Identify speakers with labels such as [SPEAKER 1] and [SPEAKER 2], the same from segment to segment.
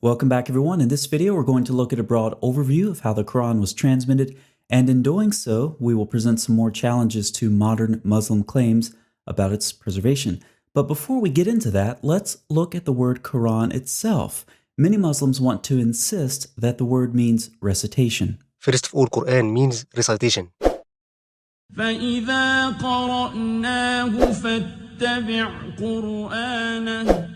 [SPEAKER 1] Welcome back everyone. In this video, we're going to look at a broad overview of how the Quran was transmitted, and in doing so, we will present some more challenges to modern Muslim claims about its preservation. But before we get into that, let's look at the word Quran itself. Many Muslims want to insist that the word means recitation.
[SPEAKER 2] First of all, Quran means recitation.
[SPEAKER 3] فإذا قرأناه فاتبع قرآنه.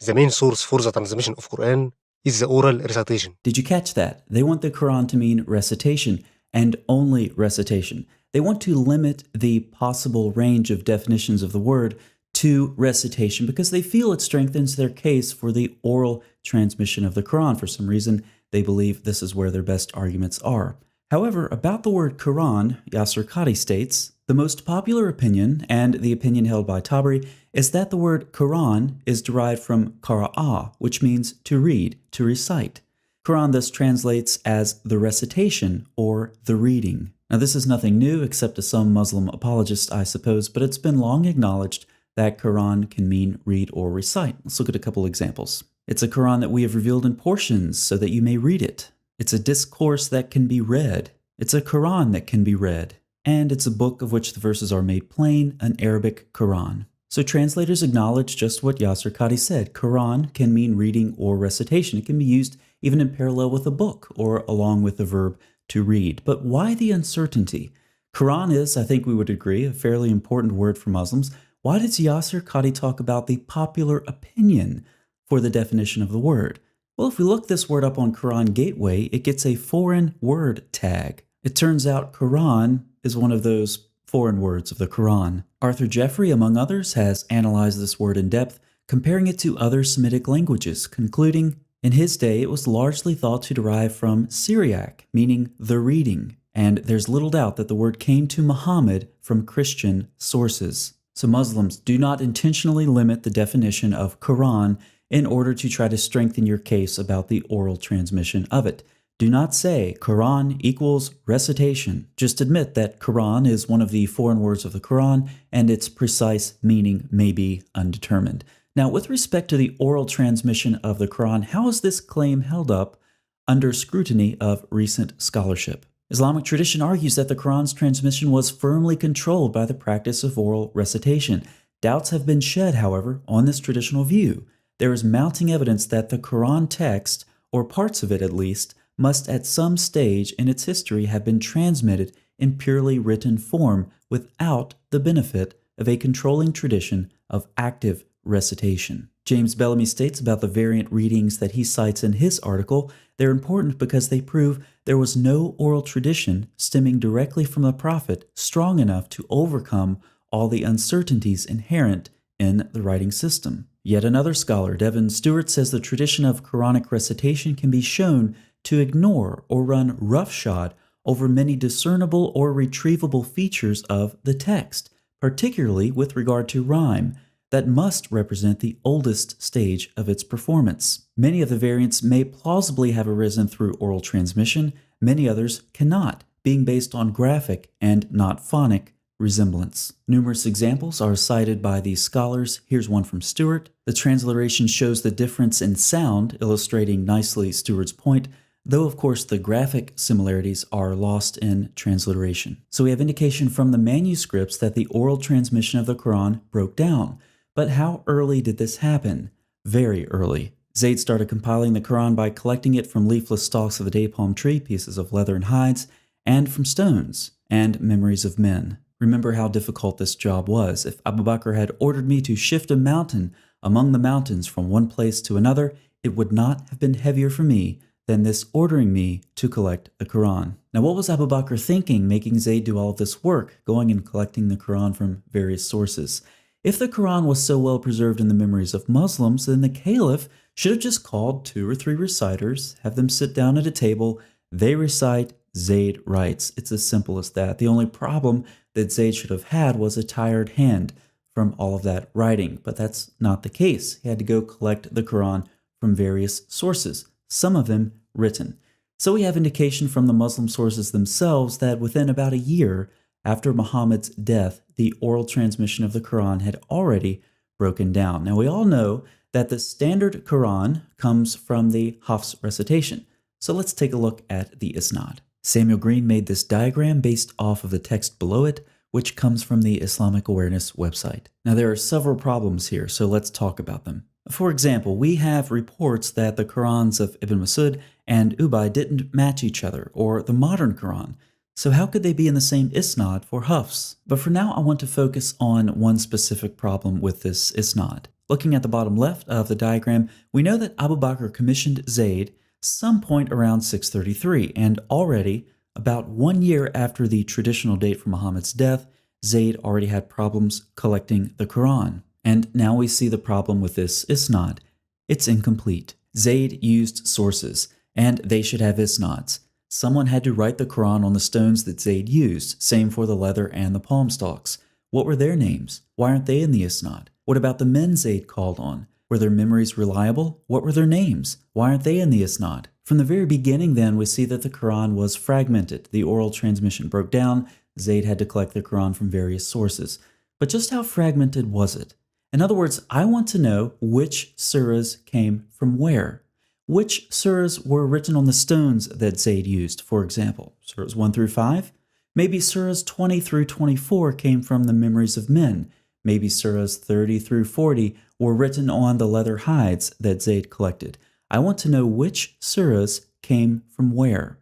[SPEAKER 2] The main source for the transmission of Quran is the oral recitation.
[SPEAKER 1] Did you catch that? They want the Quran to mean recitation and only recitation. They want to limit the possible range of definitions of the word to recitation because they feel it strengthens their case for the oral transmission of the Quran. For some reason, they believe this is where their best arguments are. However, about the word Quran, Yasir Qadhi states, the most popular opinion, and the opinion held by Tabari, is that the word Quran is derived from qara'a, which means to read, to recite. Quran thus translates as the recitation or the reading. Now this is nothing new except to some Muslim apologists, I suppose, but it's been long acknowledged that Quran can mean read or recite. Let's look at a couple examples. It's a Quran that we have revealed in portions so that you may read it. It's a discourse that can be read. It's a Quran that can be read. And it's a book of which the verses are made plain, an Arabic Quran. So translators acknowledge just what Yasir Qadhi said. Quran can mean reading or recitation. It can be used even in parallel with a book or along with the verb to read. But why the uncertainty? Quran is, I think we would agree, a fairly important word for Muslims. Why does Yasir Qadhi talk about the popular opinion for the definition of the word? Well, if we look this word up on Quran Gateway, it gets a foreign word tag. It turns out Quran is one of those foreign words of the Quran. Arthur Jeffrey, among others, has analyzed this word in depth, comparing it to other Semitic languages, concluding, in his day it was largely thought to derive from Syriac, meaning the reading, and there's little doubt that the word came to Muhammad from Christian sources. So Muslims, do not intentionally limit the definition of Quran in order to try to strengthen your case about the oral transmission of it. Do not say Quran equals recitation. Just admit that Quran is one of the foreign words of the Quran and its precise meaning may be undetermined. Now, with respect to the oral transmission of the Quran, how is this claim held up under scrutiny of recent scholarship? Islamic tradition argues that the Quran's transmission was firmly controlled by the practice of oral recitation. Doubts have been shed, however, on this traditional view. There is mounting evidence that the Quran text, or parts of it at least, must at some stage in its history have been transmitted in purely written form without the benefit of a controlling tradition of active recitation. James Bellamy states about the variant readings that he cites in his article, they're important because they prove there was no oral tradition stemming directly from the Prophet strong enough to overcome all the uncertainties inherent in the writing system. Yet another scholar, Devin Stewart, says the tradition of Quranic recitation can be shown to ignore or run roughshod over many discernible or retrievable features of the text, particularly with regard to rhyme, that must represent the oldest stage of its performance. Many of the variants may plausibly have arisen through oral transmission, many others cannot, being based on graphic and not phonic resemblance. Numerous examples are cited by these scholars. Here's one from Stewart. The transliteration shows the difference in sound, illustrating nicely Stewart's point, though of course the graphic similarities are lost in transliteration. So we have indication from the manuscripts that the oral transmission of the Quran broke down. But how early did this happen? Very early. Zayd started compiling the Quran by collecting it from leafless stalks of the day palm tree, pieces of leather and hides, and from stones and memories of men. Remember how difficult this job was. If Abu Bakr had ordered me to shift a mountain among the mountains from one place to another, it would not have been heavier for me than this ordering me to collect the Quran. Now, what was Abu Bakr thinking, making Zayd do all of this work, going and collecting the Quran from various sources? If the Quran was so well preserved in the memories of Muslims, then the Caliph should have just called 2 or 3 reciters, have them sit down at a table, they recite, Zayd writes. It's as simple as that. The only problem that Zayd should have had was a tired hand from all of that writing, but that's not the case. He had to go collect the Quran from various sources, some of them written. So we have indication from the Muslim sources themselves that within about a year after Muhammad's death, the oral transmission of the Quran had already broken down. Now we all know that the standard Quran comes from the Hafs recitation. So let's take a look at the Isnad. Samuel Green made this diagram based off of the text below it, which comes from the Islamic Awareness website. Now there are several problems here, so let's talk about them. For example, we have reports that the Qurans of Ibn Masud and Ubay didn't match each other, or the modern Quran. So how could they be in the same Isnad for Hafs? But for now, I want to focus on one specific problem with this Isnad. Looking at the bottom left of the diagram, we know that Abu Bakr commissioned Zayd some point around 633, and already, about 1 year after the traditional date for Muhammad's death, Zayd already had problems collecting the Quran. And now we see the problem with this Isnad. It's incomplete. Zayd used sources, and they should have Isnads. Someone had to write the Quran on the stones that Zayd used, same for the leather and the palm stalks. What were their names? Why aren't they in the Isnad? What about the men Zayd called on? Were their memories reliable? What were their names? Why aren't they in the Isnad? From the very beginning then, we see that the Quran was fragmented. The oral transmission broke down. Zayd had to collect the Quran from various sources. But just how fragmented was it? In other words, I want to know which surahs came from where. Which surahs were written on the stones that Zayd used, for example? Surahs 1 through 5? Maybe surahs 20 through 24 came from the memories of men. Maybe surahs 30 through 40 were written on the leather hides that Zayd collected. I want to know which surahs came from where.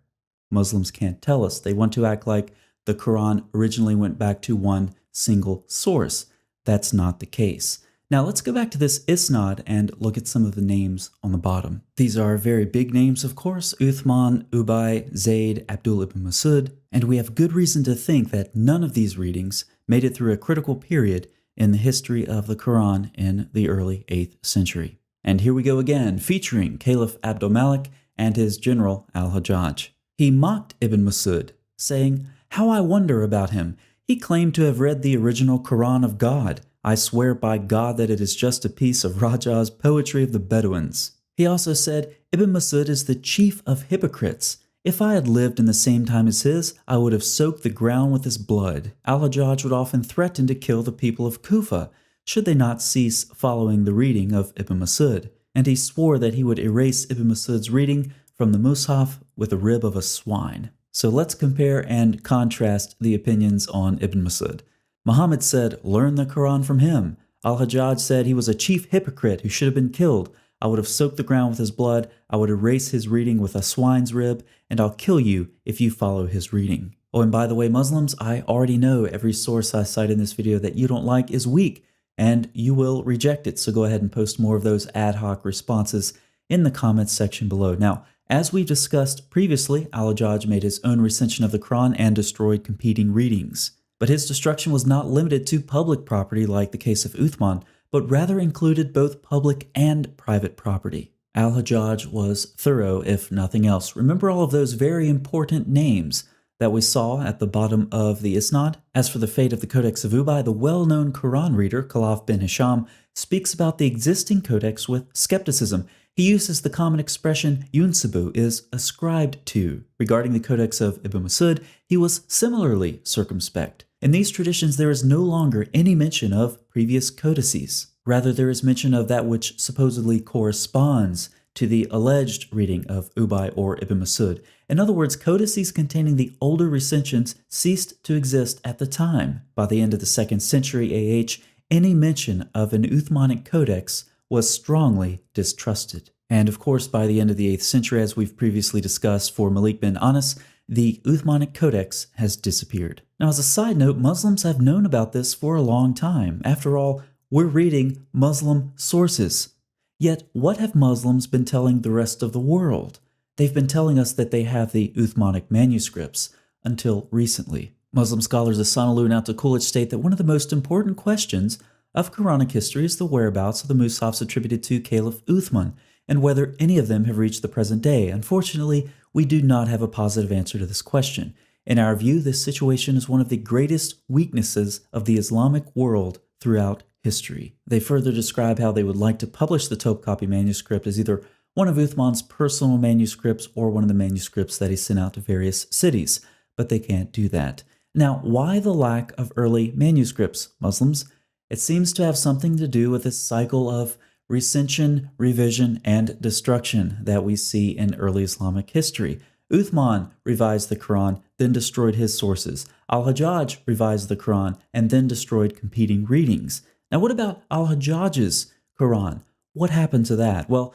[SPEAKER 1] Muslims can't tell us. They want to act like the Quran originally went back to one single source. That's not the case. Now let's go back to this Isnad and look at some of the names on the bottom. These are very big names, of course: Uthman, Ubay, Zayd, Abdul ibn Masud, and we have good reason to think that none of these readings made it through a critical period in the history of the Quran in the early 8th century. And here we go again, featuring Caliph Abdul Malik and his general al-Hajjaj. He mocked Ibn Masud, saying, "How I wonder about him. He claimed to have read the original Quran of God. I swear by God that it is just a piece of Raja's poetry of the Bedouins." He also said, "Ibn Masud is the chief of hypocrites. If I had lived in the same time as his, I would have soaked the ground with his blood." Al-Hajjaj would often threaten to kill the people of Kufa should they not cease following the reading of Ibn Masud. And he swore that he would erase Ibn Masud's reading from the Mus'haf with the rib of a swine. So let's compare and contrast the opinions on Ibn Masud. Muhammad said, "Learn the Quran from him." Al-Hajjaj said he was a chief hypocrite who should have been killed. "I would have soaked the ground with his blood. I would erase his reading with a swine's rib, and I'll kill you if you follow his reading." Oh, and by the way, Muslims, I already know every source I cite in this video that you don't like is weak, and you will reject it. So go ahead and post more of those ad hoc responses in the comments section below. Now, as we've discussed previously, Al-Hajjaj made his own recension of the Quran and destroyed competing readings. But his destruction was not limited to public property like the case of Uthman, but rather included both public and private property. Al-Hajjaj was thorough, if nothing else. Remember all of those very important names that we saw at the bottom of the Isnad? As for the fate of the Codex of Ubay, the well-known Quran reader, Khalaf bin Hisham, speaks about the existing codex with skepticism. He uses the common expression yunsabu, is ascribed to. Regarding the Codex of Ibn Masud, he was similarly circumspect. In these traditions, there is no longer any mention of previous codices. Rather, there is mention of that which supposedly corresponds to the alleged reading of Ubay or Ibn Masud. In other words, codices containing the older recensions ceased to exist at the time. By the end of the 2nd century AH, any mention of an Uthmanic codex was strongly distrusted. And of course, by the end of the 8th century, as we've previously discussed for Malik bin Anas, the Uthmanic Codex has disappeared. Now, as a side note, Muslims have known about this for a long time. After all, we're reading Muslim sources. Yet, what have Muslims been telling the rest of the world? They've been telling us that they have the Uthmanic manuscripts, until recently. Muslim scholars Asanalou and Al-Takulich state that one of the most important questions of Quranic history is the whereabouts of the Mus'hafs attributed to Caliph Uthman, and whether any of them have reached the present day. Unfortunately, we do not have a positive answer to this question. In our view, this situation is one of the greatest weaknesses of the Islamic world throughout history. They further describe how they would like to publish the Topkapi manuscript as either one of Uthman's personal manuscripts or one of the manuscripts that he sent out to various cities, but they can't do that. Now, why the lack of early manuscripts, Muslims? It seems to have something to do with this cycle of recension, revision, and destruction that we see in early Islamic history. Uthman revised the Quran, then destroyed his sources. Al-Hajjaj revised the Quran and then destroyed competing readings. Now, what about Al-Hajjaj's Quran? What happened to that? Well,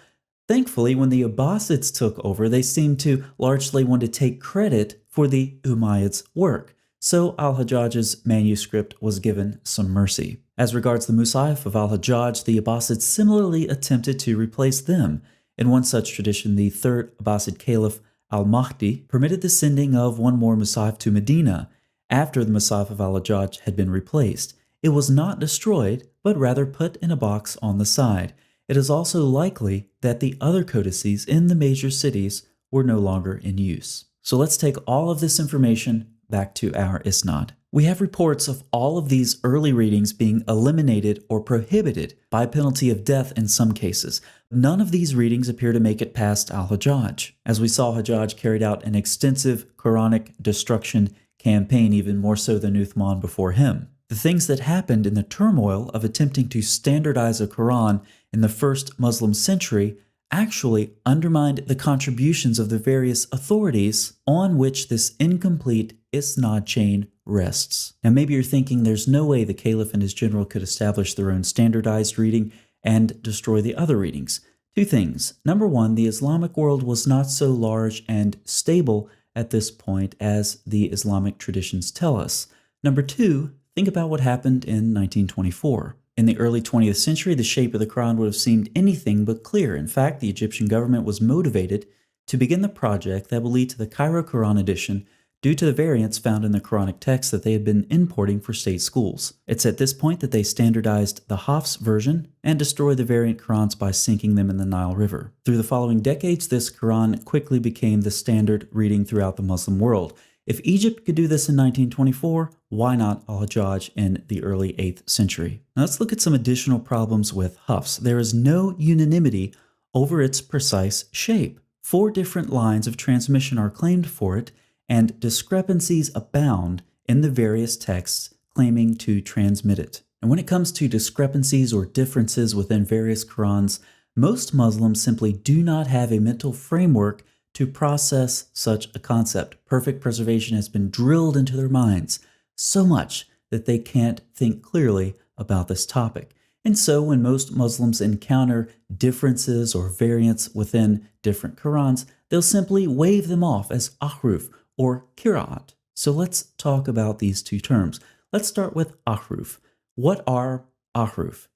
[SPEAKER 1] thankfully, when the Abbasids took over, they seemed to largely want to take credit for the Umayyads' work. So Al-Hajjaj's manuscript was given some mercy. As regards the Musahif of Al-Hajjaj, the Abbasids similarly attempted to replace them. In one such tradition, the third Abbasid Caliph, Al-Mahdi, permitted the sending of one more Musahif to Medina after the Musahif of Al-Hajjaj had been replaced. It was not destroyed, but rather put in a box on the side. It is also likely that the other codices in the major cities were no longer in use. So let's take all of this information back to our Isnad. We have reports of all of these early readings being eliminated or prohibited by penalty of death in some cases. None of these readings appear to make it past Al-Hajjaj. As we saw, Hajjaj carried out an extensive Quranic destruction campaign, even more so than Uthman before him. The things that happened in the turmoil of attempting to standardize a Quran in the first Muslim century actually undermined the contributions of the various authorities on which this incomplete Isnad chain rests. Now maybe you're thinking there's no way the Caliph and his general could establish their own standardized reading and destroy the other readings. Two things. Number one, the Islamic world was not so large and stable at this point as the Islamic traditions tell us. Number two, think about what happened in 1924. In the early 20th century, the shape of the Quran would have seemed anything but clear. In fact, the Egyptian government was motivated to begin the project that will lead to the Cairo Quran edition due to the variants found in the Quranic text that they had been importing for state schools. It's at this point that they standardized the Hafs version and destroyed the variant Qurans by sinking them in the Nile River. Through the following decades, this Quran quickly became the standard reading throughout the Muslim world. If Egypt could do this in 1924, why not Al-Hajjaj in the early 8th century? Now let's look at some additional problems with Hafs. There is no unanimity over its precise shape. 4 different lines of transmission are claimed for it, and discrepancies abound in the various texts claiming to transmit it. And when it comes to discrepancies or differences within various Qurans, most Muslims simply do not have a mental framework to process such a concept. Perfect preservation has been drilled into their minds so much that they can't think clearly about this topic. And so when most Muslims encounter differences or variants within different Qurans, they'll simply wave them off as ahruf or qira'at. So let's talk about these two terms. Let's start with ahruf. What are ahruf?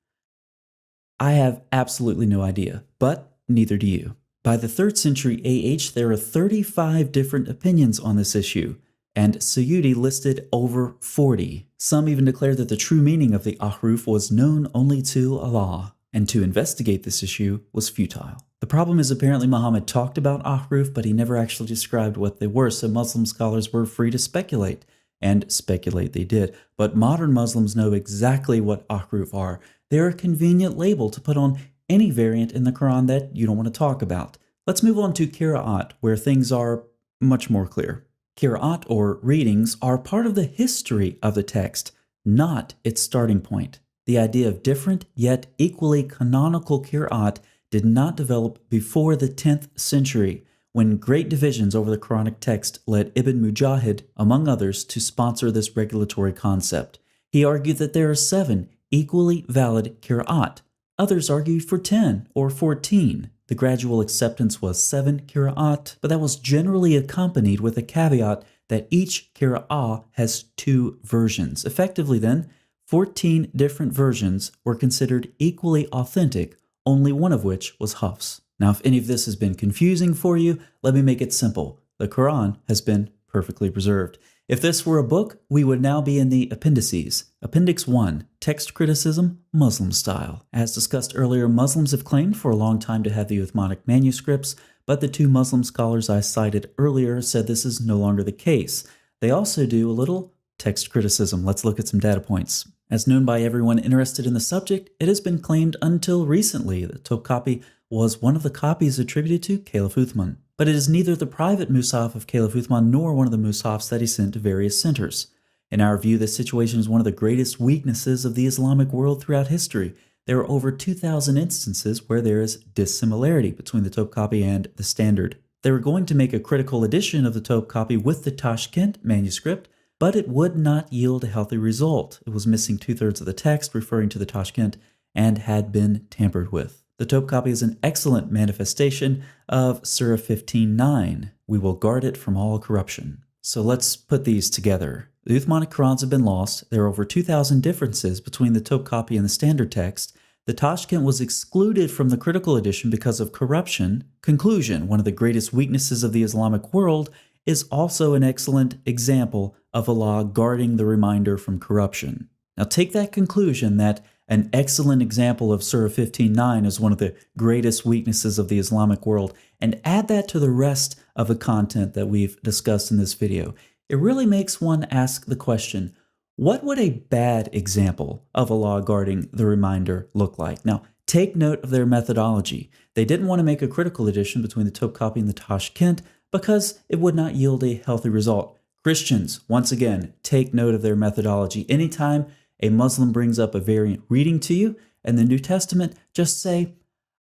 [SPEAKER 1] I have absolutely no idea, but neither do you. By the 3rd century AH, there are 35 different opinions on this issue, and Suyuti listed over 40. Some even declare that the true meaning of the ahruf was known only to Allah, and to investigate this issue was futile. The problem is apparently Muhammad talked about ahruf, but he never actually described what they were, so Muslim scholars were free to speculate, and speculate they did. But modern Muslims know exactly what ahruf are. They're a convenient label to put on any variant in the Quran that you don't want to talk about. Let's move on to qira'at, where things are much more clear. Qira'at, or readings, are part of the history of the text, not its starting point. The idea of different yet equally canonical qira'at did not develop before the 10th century, when great divisions over the Quranic text led Ibn Mujahid, among others, to sponsor this regulatory concept. He argued that there are 7 equally valid qira'at. Others argued for 10 or 14. The gradual acceptance was 7 qira'at, but that was generally accompanied with a caveat that each qira'ah has 2 versions. Effectively then, 14 different versions were considered equally authentic, only one of which was Hafs. Now, if any of this has been confusing for you, let me make it simple. The Quran has been perfectly preserved. If this were a book, we would now be in the appendices. Appendix 1, Text Criticism, Muslim Style. As discussed earlier, Muslims have claimed for a long time to have the Uthmanic manuscripts, but the 2 Muslim scholars I cited earlier said this is no longer the case. They also do a little text criticism. Let's look at some data points. As known by everyone interested in the subject, it has been claimed until recently that Topkapi was one of the copies attributed to Caliph Uthman. But it is neither the private Musaf of Caliph Uthman nor one of the Musafs that he sent to various centers. In our view, this situation is one of the greatest weaknesses of the Islamic world throughout history. there are over 2,000 instances where there is dissimilarity between the Topkapi and the Standard. They were going to make a critical edition of the Topkapi with the Tashkent manuscript, but it would not yield a healthy result. It was missing 2/3 of the text referring to the Tashkent and had been tampered with. The Topkapi is an excellent manifestation of Surah 15:9. We will guard it from all corruption. So let's put these together. The Uthmanic Qurans have been lost. There are over 2,000 differences between the Topkapi and the Standard text. The Tashkent was excluded from the critical edition because of corruption. Conclusion: one of the greatest weaknesses of the Islamic world is also an excellent example of Allah guarding the reminder from corruption. Now take that conclusion that an excellent example of Surah 15:9 is one of the greatest weaknesses of the Islamic world, and add that to the rest of the content that we've discussed in this video. It really makes one ask the question, what would a bad example of Allah guarding the reminder look like? Now, take note of their methodology. They didn't want to make a critical edition between the Topkapi and the Tashkent because it would not yield a healthy result. Christians, once again, take note of their methodology. Anytime a Muslim brings up a variant reading to you in the New Testament, just say,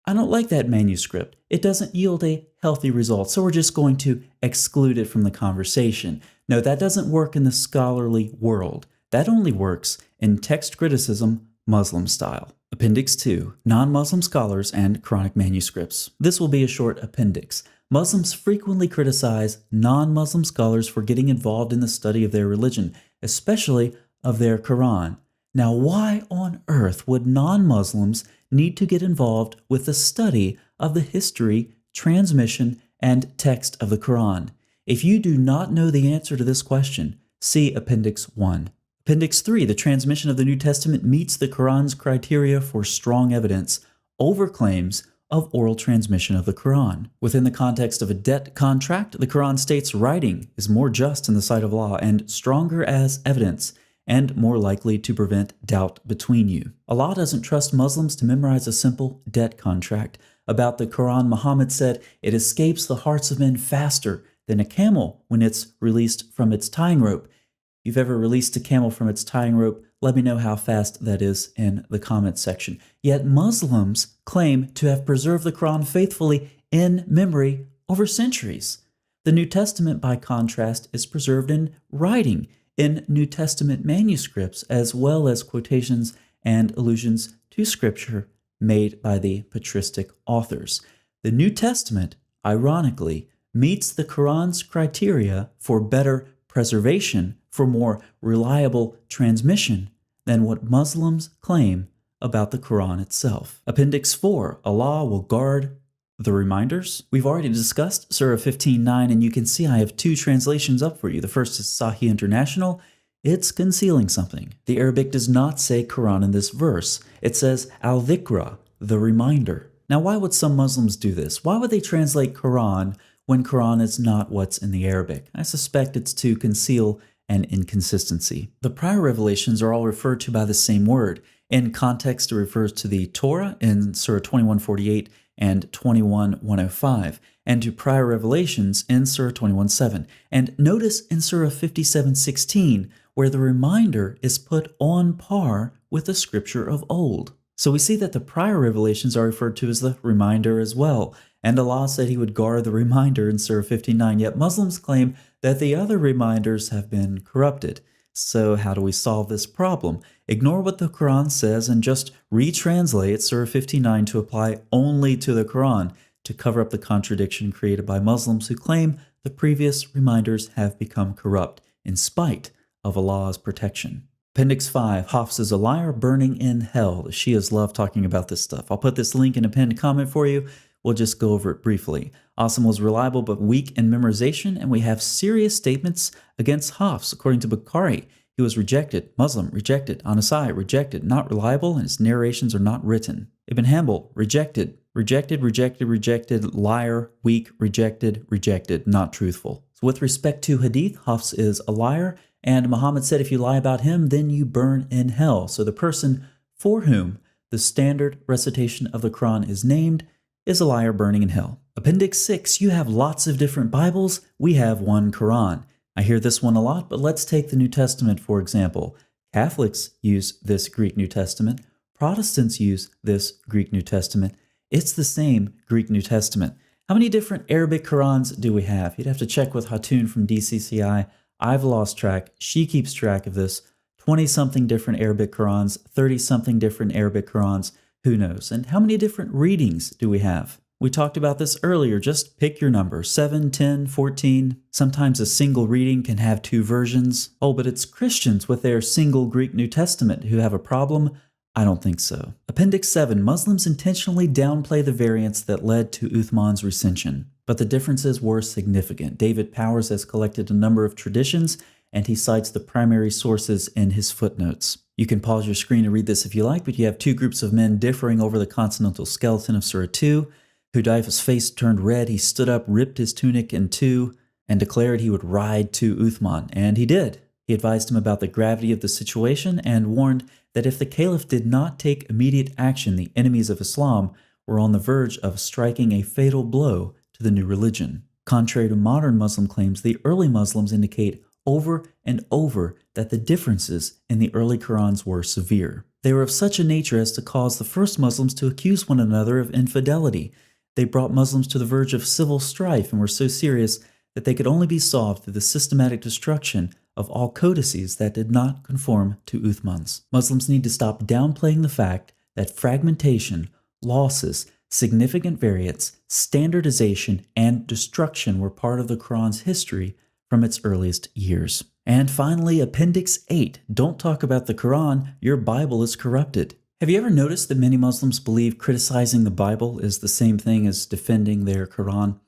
[SPEAKER 1] I don't like that manuscript. It doesn't yield a healthy result, so we're just going to exclude it from the conversation. No, that doesn't work in the scholarly world. That only works in text criticism, Muslim style. Appendix 2, Non-Muslim Scholars and Quranic Manuscripts. This will be a short appendix. Muslims frequently criticize non-Muslim scholars for getting involved in the study of their religion, especially of their Quran. Now, why on earth would non-Muslims need to get involved with the study of the history, transmission, and text of the Quran? If you do not know the answer to this question, see Appendix 1. Appendix 3, the transmission of the New Testament meets the Quran's criteria for strong evidence over claims of oral transmission of the Quran. Within the context of a debt contract, the Quran states writing is more just in the sight of Allah and stronger as evidence, and more likely to prevent doubt between you. Allah doesn't trust Muslims to memorize a simple debt contract. About the Quran, Muhammad said, it escapes the hearts of men faster than a camel when it's released from its tying rope. If you've ever released a camel from its tying rope, let me know how fast that is in the comments section. Yet Muslims claim to have preserved the Quran faithfully in memory over centuries. The New Testament, by contrast, is preserved in writing, in New Testament manuscripts, as well as quotations and allusions to Scripture made by the patristic authors. The New Testament, ironically, meets the Quran's criteria for better preservation, for more reliable transmission than what Muslims claim about the Quran itself. Appendix 4, Allah will guard the reminders. We've already discussed Surah 15:9, and you can see I have two translations up for you. The first is Sahih International. It's concealing something. The Arabic does not say Quran in this verse. It says al-dhikra, the reminder. Now, why would some Muslims do this? Why would they translate Quran when Quran is not what's in the Arabic? I suspect it's to conceal an inconsistency. The prior revelations are all referred to by the same word. In context, it refers to the Torah in Surah 21:48 and 21:105, and to prior revelations in Surah 21:7. And notice in Surah 57:16, where the reminder is put on par with the scripture of old. So we see that the prior revelations are referred to as the reminder as well. And Allah said He would guard the reminder in Surah 59, yet Muslims claim that the other reminders have been corrupted. So how do we solve this problem? Ignore what the Quran says and just retranslate Surah 59 to apply only to the Quran to cover up the contradiction created by Muslims who claim the previous reminders have become corrupt in spite of Allah's protection. Appendix 5, Hafs is a liar burning in hell. The Shias love talking about this stuff. I'll put this link in a pinned comment for you. We'll just go over it briefly. Asim was reliable but weak in memorization, and we have serious statements against Hafs. According to Bukhari, he was rejected, Muslim, rejected, Anasai, rejected, not reliable, and his narrations are not written. Ibn Hanbal, rejected, rejected, rejected, rejected, liar, weak, rejected, rejected, not truthful. So with respect to Hadith, Hafs is a liar, and Muhammad said if you lie about him, then you burn in hell. So the person for whom the standard recitation of the Quran is named is a liar burning in hell. Appendix 6, you have lots of different Bibles. We have one Quran. I hear this one a lot, but let's take the New Testament for example. Catholics use this Greek New Testament. Protestants use this Greek New Testament. It's the same Greek New Testament. How many different Arabic Qurans do we have? You'd have to check with Hatun from DCCI. I've lost track. She keeps track of this. 20-something different Arabic Qurans, 30-something different Arabic Qurans. Who knows? And how many different readings do we have? We talked about this earlier. Just pick your number, 7, 10, 14. Sometimes a single reading can have 2 versions. Oh, but it's Christians with their single Greek New Testament who have a problem? I don't think so. Appendix 7. Muslims intentionally downplay the variants that led to Uthman's recension, but the differences were significant. David Powers has collected a number of traditions, and he cites the primary sources in his footnotes. You can pause your screen to read this if you like, but you have 2 groups of men differing over the consonantal skeleton of Surah 2. Hudayfa's face turned red. He stood up, ripped his tunic in 2, and declared he would ride to Uthman, and he did. He advised him about the gravity of the situation and warned that if the caliph did not take immediate action, the enemies of Islam were on the verge of striking a fatal blow to the new religion. Contrary to modern Muslim claims, the early Muslims indicate over and over that the differences in the early Qurans were severe. They were of such a nature as to cause the first Muslims to accuse one another of infidelity. They brought Muslims to the verge of civil strife and were so serious that they could only be solved through the systematic destruction of all codices that did not conform to Uthman's. Muslims need to stop downplaying the fact that fragmentation, losses, significant variants, standardization, and destruction were part of the Quran's history from its earliest years. And finally, Appendix 8. Don't talk about the Quran, your Bible is corrupted. Have you ever noticed that many Muslims believe criticizing the Bible is the same thing as defending their Quran?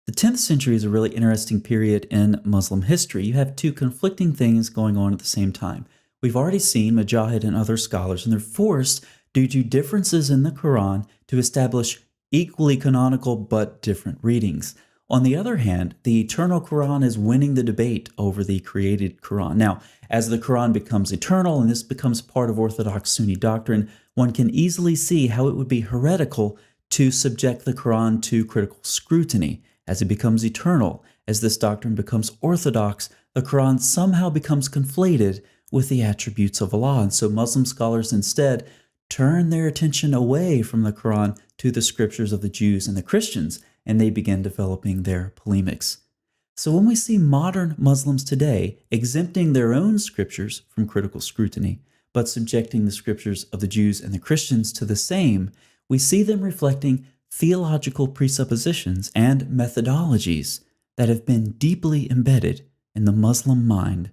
[SPEAKER 1] The 10th century is a really interesting period in Muslim history. You have 2 conflicting things going on at the same time. We've already seen Mujahid and other scholars, and they're forced, due to differences in the Quran, to establish equally canonical but different readings. On the other hand, the eternal Quran is winning the debate over the created Quran. Now, as the Quran becomes eternal and this becomes part of Orthodox Sunni doctrine, one can easily see how it would be heretical to subject the Quran to critical scrutiny. As it becomes eternal, as this doctrine becomes orthodox, the Quran somehow becomes conflated with the attributes of Allah. And so Muslim scholars instead turn their attention away from the Quran to the scriptures of the Jews and the Christians, and they begin developing their polemics. So when we see modern Muslims today exempting their own scriptures from critical scrutiny, but subjecting the scriptures of the Jews and the Christians to the same, we see them reflecting theological presuppositions and methodologies that have been deeply embedded in the Muslim mind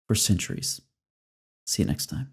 [SPEAKER 1] for centuries. See you next time.